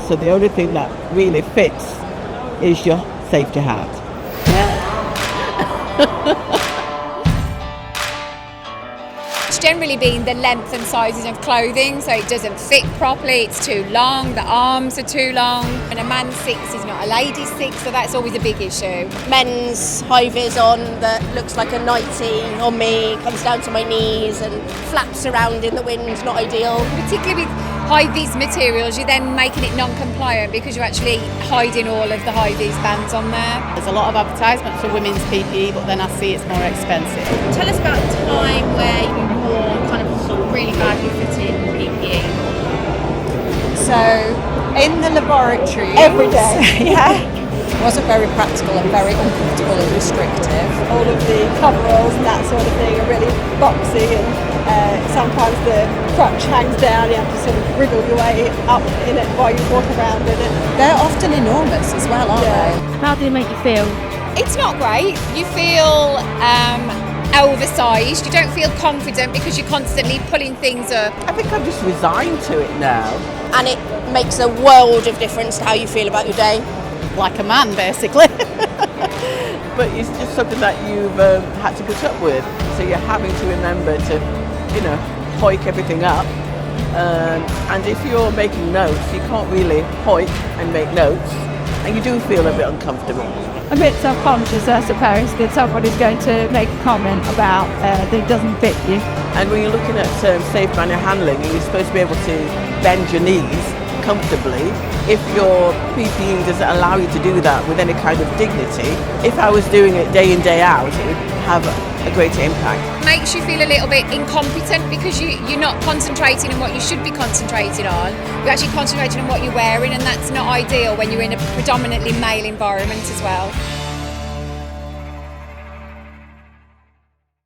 So the only thing that really fits is your safety hat. It's generally been the length and sizes of clothing, so it doesn't fit properly, it's too long, the arms are too long, and a man's six is not a lady's six, so that's always a big issue. Men's high-vis on that looks like a nightie on me, comes down to my knees and flaps around in the wind, not ideal. Particularly with high-vis materials, you're then making it non-compliant because you're actually hiding all of the high-vis bands on there. There's a lot of advertisements for women's PPE, but then I see it's more expensive. Tell us about a time where you wore kind of really badly fitting PPE. So, in the laboratory, Every day. yeah, it wasn't very practical and very uncomfortable and restrictive. All of the coveralls and that sort of thing are really boxy, and sometimes the crutch hangs down, you have to sort of wriggle your way up in it while you walk around in it. They're often enormous as well, aren't they? How do they make you feel? It's not great. You feel oversized. You don't feel confident because you're constantly pulling things up. I think I'm just resigned to it now. And it makes a world of difference to how you feel about your day. Like a man, basically. But it's just something that you've had to put up with. So you're having to remember to, hoik everything up. And if you're making notes, you can't really hoik and make notes. And you do feel a bit uncomfortable. A bit self-conscious, I suppose, that somebody's going to make a comment about that it doesn't fit you. And when you're looking at safe manual handling, and you're supposed to be able to bend your knees comfortably, if your PPE doesn't allow you to do that with any kind of dignity, if I was doing it day in, day out, it would have a greater impact. Makes you feel a little bit incompetent because you're not concentrating on what you should be concentrating on. You're actually concentrating on what you're wearing, and that's not ideal when you're in a predominantly male environment as well.